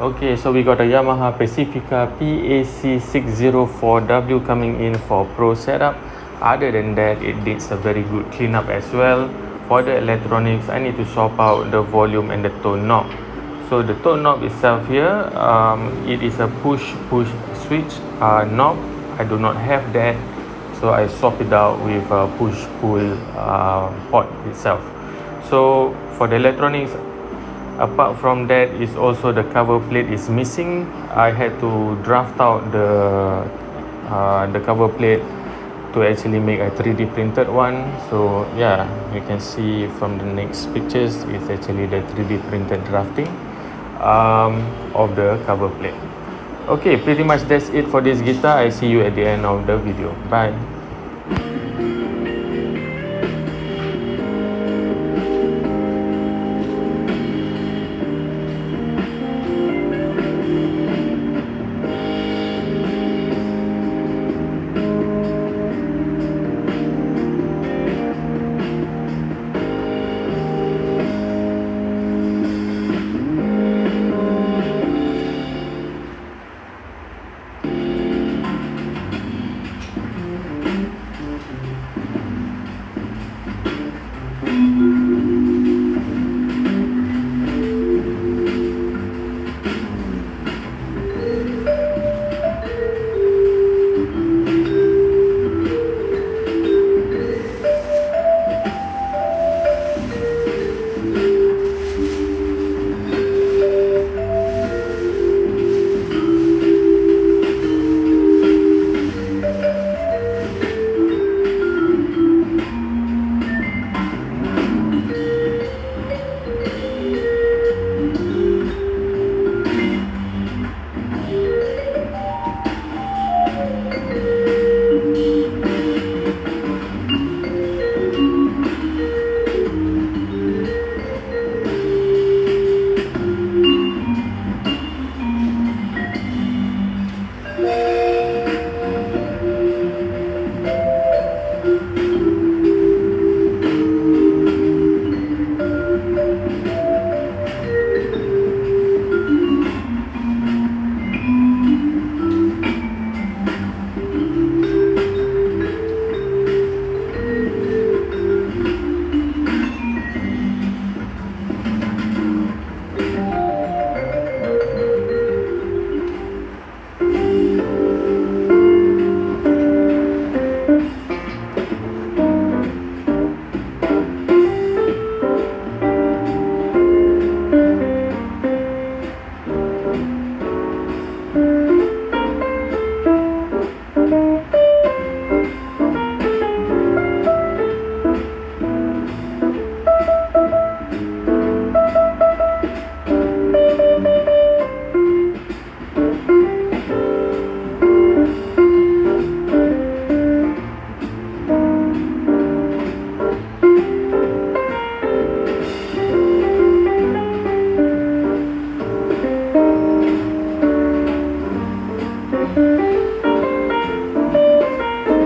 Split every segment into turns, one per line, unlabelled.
Okay, so we got a Yamaha Pacifica pac604w coming in for pro setup. Other than that, it needs a very good cleanup as well. For the electronics, I need to swap out the volume and the tone knob. So the tone knob itself here, it is a push switch knob. I do not have that, so I swap it out with a push pull port itself. So for the electronics, apart from that, is also the cover plate is missing. I had to draft out the cover plate to actually make a 3D printed one. So yeah, you can see from the next pictures, it's actually the 3D printed drafting of the cover plate. Okay, pretty much that's it for this guitar. I see you at the end of the video. Bye.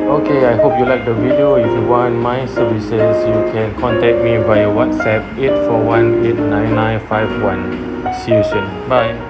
Okay, I hope you like the video. If you want my services, you can contact me via WhatsApp 841-89951. See you soon. Bye.